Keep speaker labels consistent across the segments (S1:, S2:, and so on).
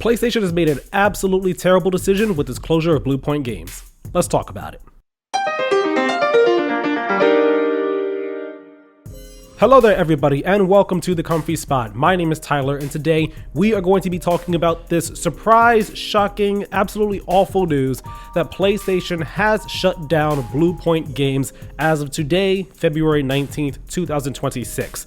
S1: PlayStation has made an absolutely terrible decision with its closure of Bluepoint Games. Let's talk about it. Hello there everybody and welcome to The Comfy Spot. My name is Tyler and today we are going to be talking about this surprise, shocking, absolutely awful news that PlayStation has shut down Bluepoint Games as of today, February 19th, 2026.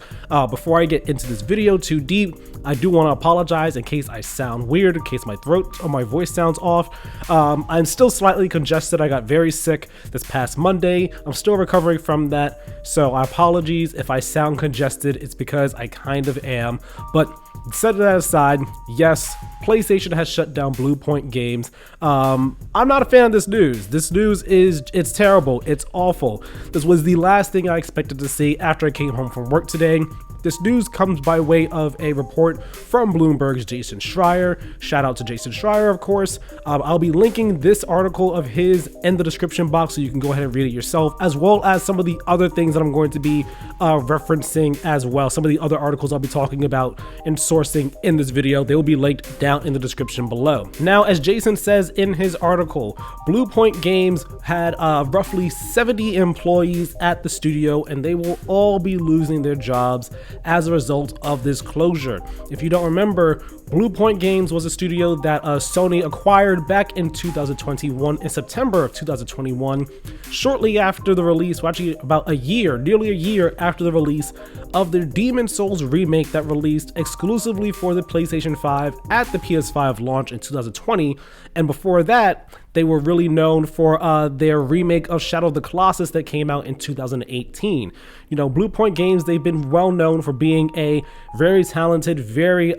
S1: Before I get into this video too deep, I do want to apologize in case I sound weird, in case my throat or my voice sounds off. I'm still slightly congested. I got very sick this past Monday. I'm still recovering from that, so apologies if I sound congested. It's because I kind of am. But set that aside, yes, PlayStation has shut down Bluepoint Games. I'm not a fan of this news. This news it's terrible. It's awful. This was the last thing I expected to see after I came home from work today. This news comes by way of a report from Bloomberg's Jason Schreier. Shout out to Jason Schreier, of course. I'll be linking this article of his in the description box so you can go ahead and read it yourself, as well as some of the other things that I'm going to be referencing as well. Some of the other articles I'll be talking about and sourcing in this video, they will be linked down in the description below. Now, as Jason says in his article, Bluepoint Games had roughly 70 employees at the studio, and they will all be losing their jobs as a result of this closure. If you don't remember, Bluepoint Games was a studio that Sony acquired back in 2021, in September of 2021, shortly after the release, well, actually about nearly a year after the release of the Demon's Souls remake that released exclusively for the PlayStation 5 at the PS5 launch in 2020. And before that, they were really known for their remake of Shadow of the Colossus that came out in 2018. You know, Bluepoint Games, they've been well known for being a very talented, very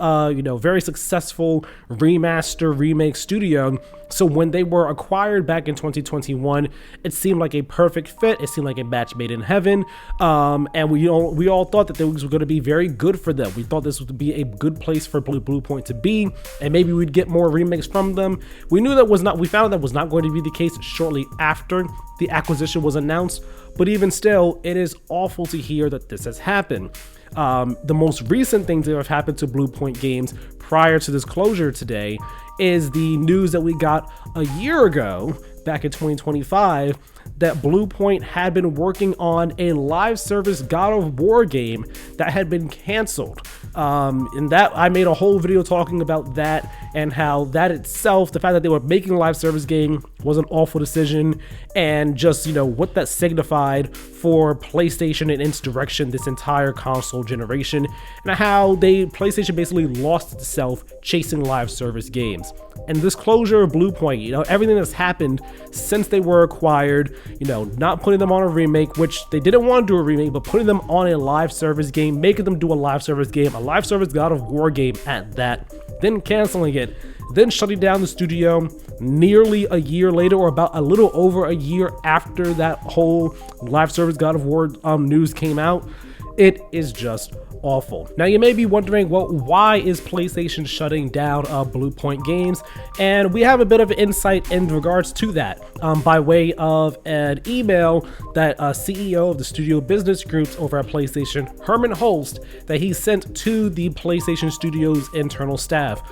S1: successful remake studio. So when they were acquired back in 2021, it seemed like a perfect fit. It seemed like a match made in heaven. And we all thought that this was going to be very good for them. We thought this would be a good place for Bluepoint to be, and maybe we'd get more remakes from them. We found that was not going to be the case shortly after the acquisition was announced, but even still, it is awful to hear that this has happened. The most recent things that have happened to Bluepoint Games prior to this closure today is the news that we got a year ago, back in 2025, that Bluepoint had been working on a live service God of War game that had been canceled. And that I made a whole video talking about that and how that itself, the fact that they were making a live service game, was an awful decision, and just, you know, what that signified for PlayStation and its direction this entire console generation, and how PlayStation basically lost itself chasing live service games. And this closure of Bluepoint, you know, everything that's happened since they were acquired, you know, not putting them on a remake, which they didn't want to do a remake, but putting them on a live service game, making them do a live service game, a live service God of War game at that, then canceling it, then shutting down the studio nearly a year later, or about a little over a year after that whole live service God of War news came out. It is just awful. Now you may be wondering, well, why is PlayStation shutting down Bluepoint Games? And we have a bit of insight in regards to that by way of an email that CEO of the studio business groups over at PlayStation, Herman Holst, that he sent to the PlayStation Studios internal staff.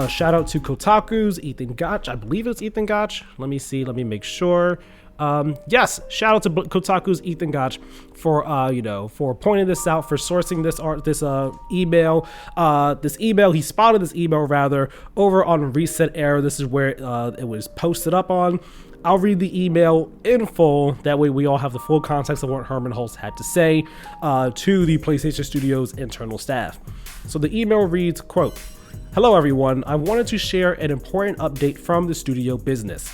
S1: Shout out to Kotaku's Ethan Gotch. I believe it's Ethan Gotch. Let me make sure. Yes, shout out to Kotaku's Ethan Gotch for for pointing this out, for sourcing this email. He spotted this email rather over on Reset Era. This is where it was posted up on. I'll read the email in full. That way we all have the full context of what Herman Holst had to say to the PlayStation Studios internal staff. So the email reads, quote, "Hello everyone, I wanted to share an important update from the studio business.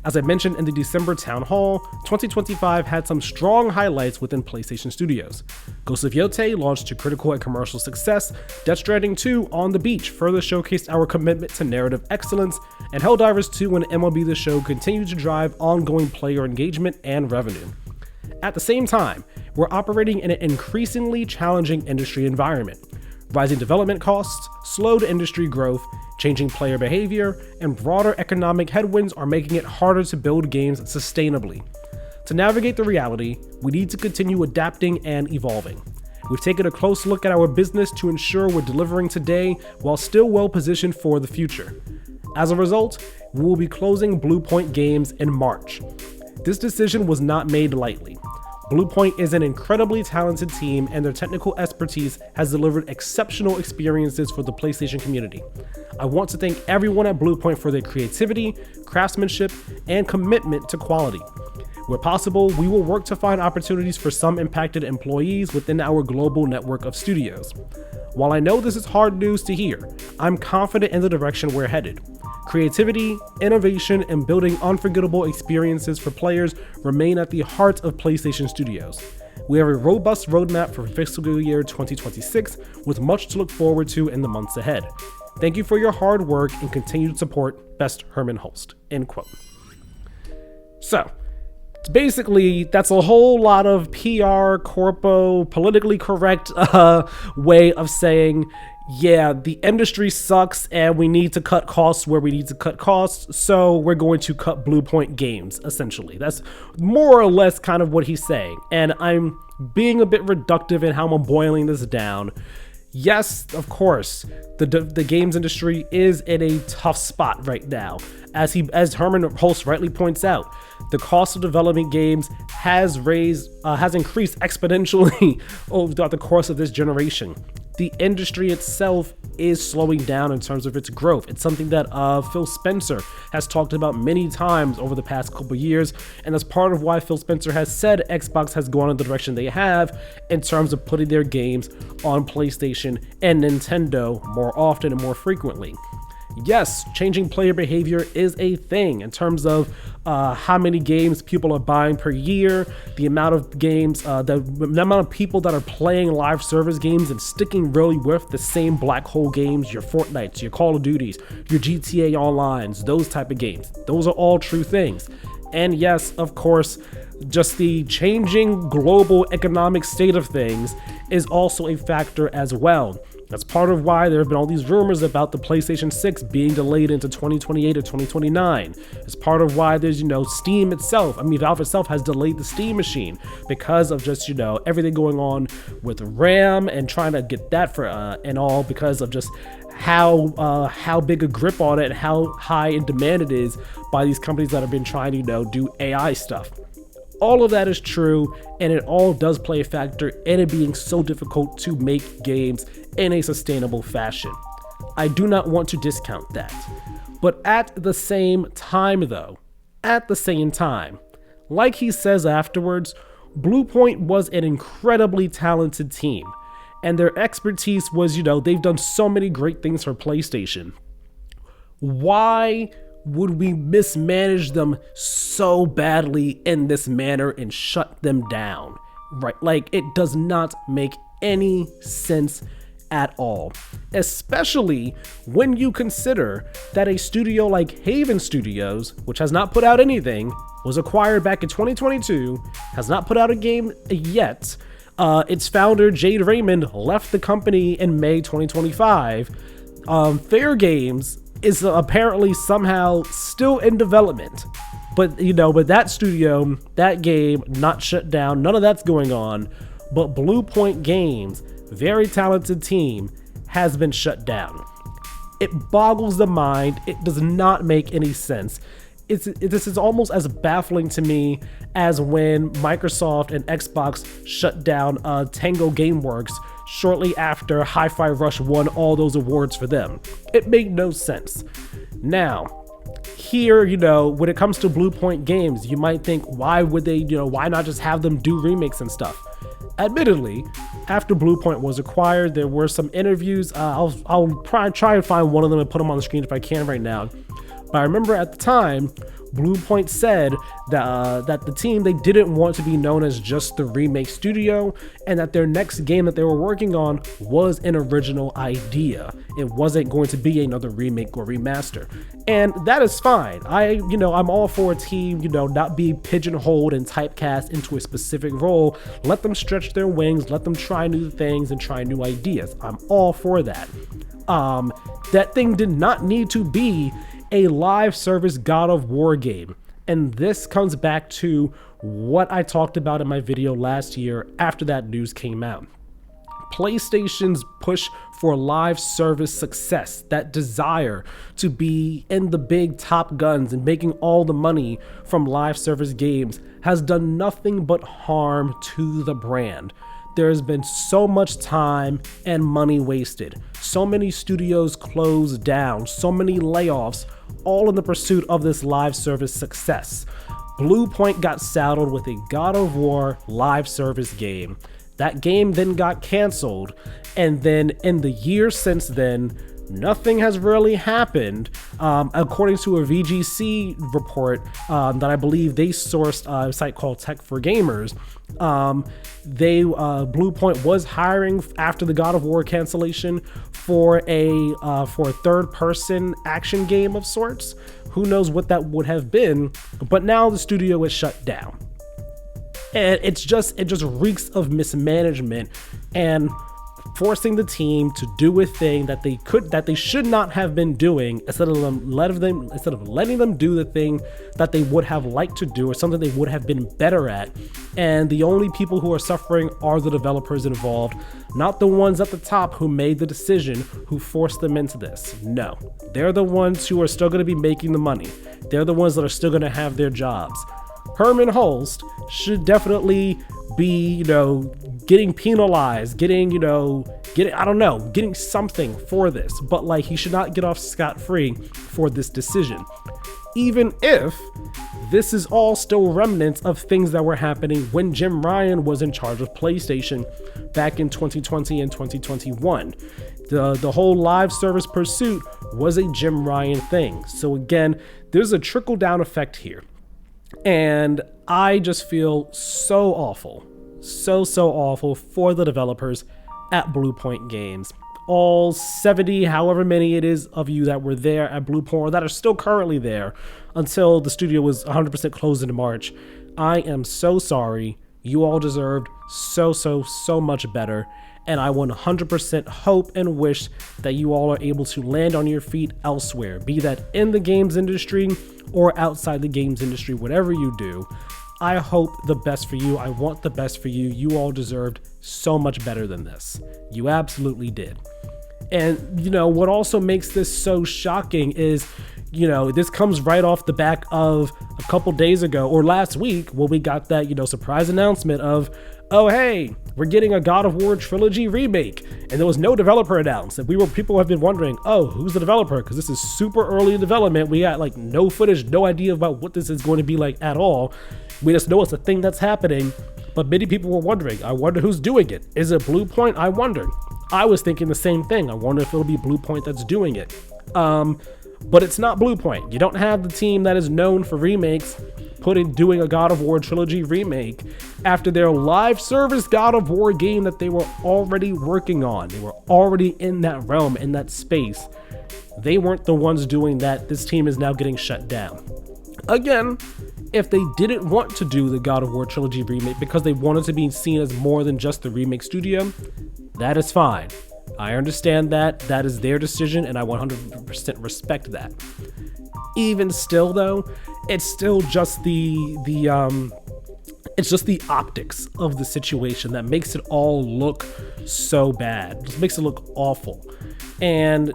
S1: As I mentioned in the December town hall, 2025 had some strong highlights within PlayStation Studios. Ghost of Yotei launched to critical and commercial success, Death Stranding 2 On the Beach further showcased our commitment to narrative excellence, and Helldivers 2 and MLB The Show continued to drive ongoing player engagement and revenue. At the same time, we're operating in an increasingly challenging industry environment. Rising development costs, slowed industry growth, changing player behavior, and broader economic headwinds are making it harder to build games sustainably. To navigate the reality, we need to continue adapting and evolving. We've taken a close look at our business to ensure we're delivering today while still well positioned for the future. As a result, we will be closing Bluepoint Games in March. This decision was not made lightly. Bluepoint is an incredibly talented team, and their technical expertise has delivered exceptional experiences for the PlayStation community. I want to thank everyone at Bluepoint for their creativity, craftsmanship, and commitment to quality. Where possible, we will work to find opportunities for some impacted employees within our global network of studios. While I know this is hard news to hear, I'm confident in the direction we're headed. Creativity, innovation, and building unforgettable experiences for players remain at the heart of PlayStation Studios. We have a robust roadmap for fiscal year 2026 with much to look forward to in the months ahead. Thank you for your hard work and continued support. Best, Herman Holst. End quote. So, basically, that's a whole lot of PR, corpo, politically correct way of saying, yeah, the industry sucks and we need to cut costs where we need to cut costs, so we're going to cut Bluepoint Games, essentially. That's more or less kind of what he's saying. And I'm being a bit reductive in how I'm boiling this down. Yes, of course, the games industry is in a tough spot right now. As Herman Holst rightly points out, the cost of developing games has increased exponentially throughout the course of this generation. The industry itself is slowing down in terms of its growth. It's something that Phil Spencer has talked about many times over the past couple years, and that's part of why Phil Spencer has said Xbox has gone in the direction they have in terms of putting their games on PlayStation and Nintendo more often and more frequently. Yes, changing player behavior is a thing in terms of how many games people are buying per year, the amount of games, the amount of people that are playing live service games and sticking really with the same black hole games, your Fortnites, your Call of Duties, your GTA Onlines, those type of games. Those are all true things. And yes, of course, just the changing global economic state of things is also a factor as well. That's part of why there have been all these rumors about the PlayStation 6 being delayed into 2028 or 2029. It's part of why there's, Steam itself. Valve itself has delayed the Steam machine because of just, everything going on with RAM and trying to get that for and all because of just how big a grip on it and how high in demand it is by these companies that have been trying to, do AI stuff. All of that is true, and it all does play a factor in it being so difficult to make games in a sustainable fashion. I do not want to discount that. But at the same time, like he says afterwards, Bluepoint was an incredibly talented team, and their expertise was, they've done so many great things for PlayStation. Why would we mismanage them so badly in this manner and shut them down? Right? Like, it does not make any sense at all, especially when you consider that a studio like Haven Studios, which has not put out anything, was acquired back in 2022, has not put out a game yet. Its founder, Jade Raymond, left the company in May 2025. Fair Games is apparently somehow still in development, but that studio, that game, not shut down, none of that's going on. But Bluepoint Games, very talented team, has been shut down. It boggles the mind. It does not make any sense. This is almost as baffling to me as when Microsoft and Xbox shut down Tango Gameworks shortly after Hi-Fi Rush won all those awards for them. It made no sense. Now, here, when it comes to Bluepoint Games, you might think, why would they, why not just have them do remakes and stuff? Admittedly, after Bluepoint was acquired, there were some interviews. I'll try and find one of them and put them on the screen if I can right now. But I remember at the time, Bluepoint said that the team, they didn't want to be known as just the remake studio, and that their next game that they were working on was an original idea. It wasn't going to be another remake or remaster. And that is fine. I'm all for a team, not be pigeonholed and typecast into a specific role. Let them stretch their wings, let them try new things and try new ideas. I'm all for that. That thing did not need to be a live service God of War game. And this comes back to what I talked about in my video last year after that news came out. PlayStation's push for live service success, that desire to be in the big top guns and making all the money from live service games, has done nothing but harm to the brand. There has been so much time and money wasted, so many studios closed down, so many layoffs, all in the pursuit of this live service success. Bluepoint got saddled with a God of War live service game. That game then got canceled, and then in the years since then, nothing has really happened. According to a VGC report that I believe they sourced a site called Tech for Gamers, Bluepoint was hiring after the God of War cancellation for a third-person action game of sorts. Who knows what that would have been? But now the studio is shut down. And it just reeks of mismanagement and forcing the team to do a thing that they should not have been doing, instead of letting them do the thing that they would have liked to do, or something they would have been better at. And the only people who are suffering are the developers involved, not the ones at the top who made the decision, who forced them into this. No, they're the ones who are still going to be making the money. They're the ones that are still going to have their jobs. Herman Holst should definitely be, getting penalized, getting something for this, but like, he should not get off scot-free for this decision. Even if this is all still remnants of things that were happening when Jim Ryan was in charge of PlayStation back in 2020 and 2021. The whole live service pursuit was a Jim Ryan thing. So again, there's a trickle-down effect here. And I just feel so awful, so awful for the developers at Bluepoint Games. All 70, however many it is of you that were there at Bluepoint, or that are still currently there until the studio was 100% closed in March. I am so sorry. You all deserved so much better. And I 100% hope and wish that you all are able to land on your feet elsewhere, be that in the games industry or outside the games industry, whatever you do. I hope the best for you. I want the best for you. You all deserved so much better than this. You absolutely did. And, what also makes this so shocking is, this comes right off the back of a couple days ago, or last week, when we got that, surprise announcement of, oh, hey, we're getting a God of War trilogy remake. And there was no developer announced. And people have been wondering, oh, who's the developer? Because this is super early in development. We got no footage, no idea about what this is going to be like at all. We just know it's a thing that's happening. But many people were wondering, I wonder who's doing it. Is it Bluepoint? I wondered. I was thinking the same thing. I wonder if it'll be Bluepoint that's doing it. But it's not Bluepoint. You don't have the team that is known for remakes doing a God of War trilogy remake after their live service God of War game that they were already working on. They were already in that realm, in that space. They weren't the ones doing that. This team is now getting shut down. Again, if they didn't want to do the God of War trilogy remake because they wanted to be seen as more than just the remake studio, that is fine. I understand that. That is their decision, and I 100% respect that. Even still, though, it's still just it's just the optics of the situation that makes it all look so bad. It just makes it look awful. And,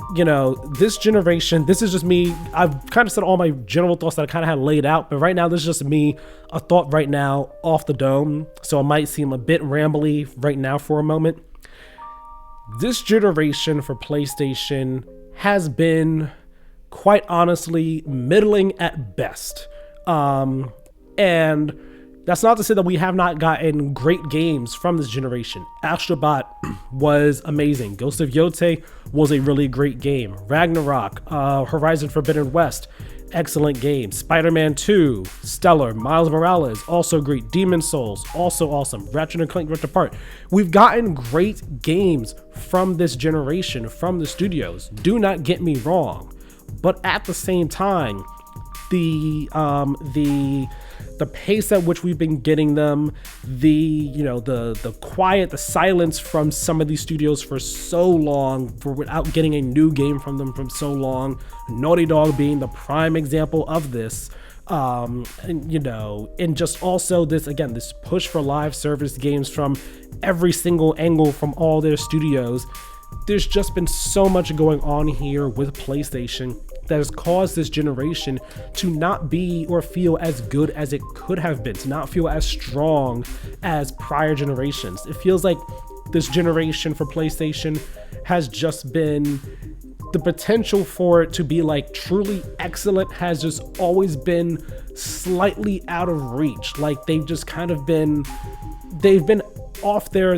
S1: this generation, this is just me. I've kind of said all my general thoughts that I kind of had laid out, but right now, this is just me, a thought right now off the dome. So it might seem a bit rambly right now for a moment. This generation for PlayStation has been, quite honestly, middling at best. And that's not to say that we have not gotten great games from this generation. Astrobot was amazing. Ghost of Yotei was a really great game. Ragnarok, Horizon Forbidden West, excellent game. Spider-Man 2, stellar. Miles Morales, also great. Demon Souls, also awesome. Ratchet & Clank Rift Apart. We've gotten great games from this generation, from the studios. Do not get me wrong. But at the same time, the pace at which we've been getting them, the quiet, the silence from some of these studios for so long, without getting a new game from them from so long. Naughty Dog being the prime example of this. And, you know, and just also this, again, this push for live service games from every single angle from all their studios. There's just been so much going on here with PlayStation that has caused this generation to not be or feel as good as it could have been, to not feel as strong as prior generations. It feels like this generation for PlayStation has just been, the potential for it to be like truly excellent has just always been slightly out of reach. Like they've just kind of been, they've been off their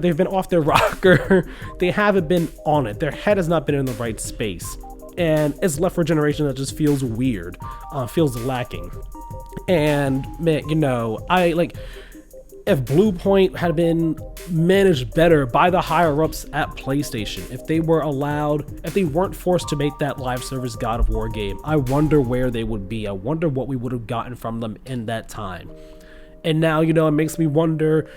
S1: rocker. They haven't been on it. Their head has not been in the right space, and it's left for a generation that just feels weird, feels lacking. And man, you know, if Bluepoint had been managed better by the higher ups at PlayStation, if they weren't forced to make that live service God of War game, I wonder where they would be. I wonder what we would have gotten from them in that time. And now, you know, it makes me wonder,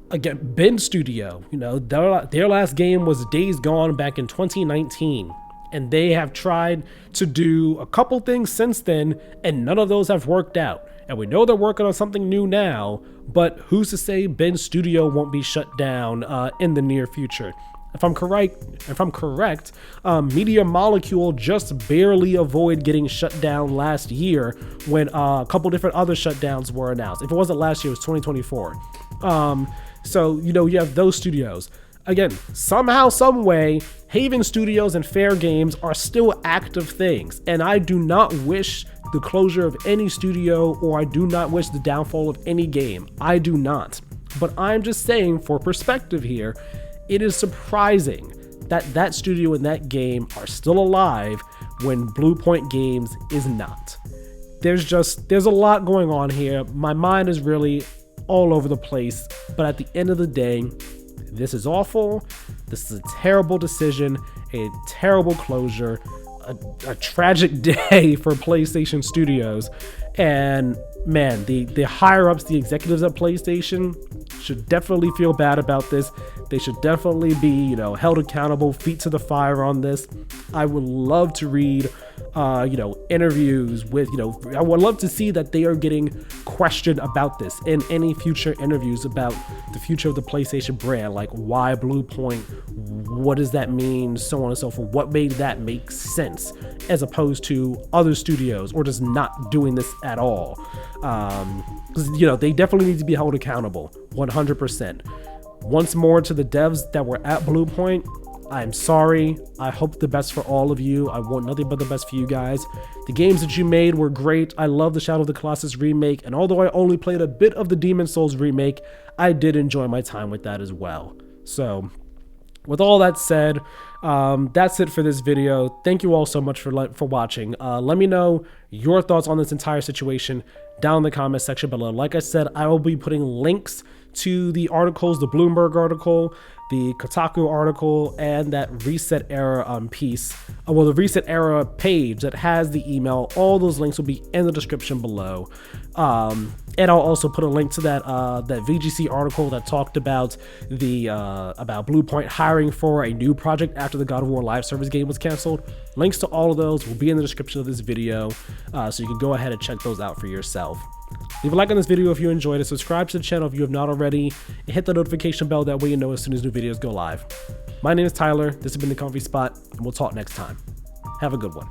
S1: again, Ben Studio, you know, their last game was Days Gone back in 2019. And they have tried to do a couple things since then, and none of those have worked out. And we know they're working on something new now, but who's to say Ben Studio won't be shut down in the near future? If I'm correct, Media Molecule just barely avoided getting shut down last year when a couple different other shutdowns were announced. If it wasn't last year, it was 2024. So, you know, you have those studios. Again, somehow, some way, Haven Studios and Fair Games are still active things, and I do not wish the closure of any studio, or I do not wish the downfall of any game. I do not. But I'm just saying, for perspective here, it is surprising that that studio and that game are still alive when Bluepoint Games is not. There's a lot going on here. My mind is really all over the place, but at the end of the day, this is awful. This is a terrible decision, a terrible closure, a tragic day for PlayStation Studios. And man, the higher ups, the executives at PlayStation should definitely feel bad about this. They should definitely be, you know, held accountable, feet to the fire on this. I would love to read, you know, interviews with, you know, I would love to see that they are getting questioned about this in any future interviews about the future of the PlayStation brand, like why Bluepoint, what does that mean, so on and so forth. What made that make sense as opposed to other studios or just not doing this at all? You know, they definitely need to be held accountable 100%. Once more, to the devs that were at Bluepoint, I'm sorry. I hope the best for all of you. I want nothing but the best for you guys. The games that you made were great. I love the Shadow of the Colossus remake, and although I only played a bit of the Demon's Souls remake, I did enjoy my time with that as well. So, with all that said, that's it for this video. Thank you all so much for watching. Let me know your thoughts on this entire situation down in the comment section below. Like I said, I will be putting links to the articles, the Bloomberg article, the Kotaku article, and that Reset Era piece. Well, the Reset Era page that has the email. All those links will be in the description below. And I'll also put a link to that that VGC article that talked about the about Bluepoint hiring for a new project after the God of War live service game was canceled. Links to all of those will be in the description of this video, so you can go ahead and check those out for yourself. Leave a like on this video if you enjoyed it, subscribe to the channel if you have not already, and hit the notification bell, that way you know as soon as new videos go live. My name is Tyler, this has been The Comfy Spot, and we'll talk next time. Have a good one.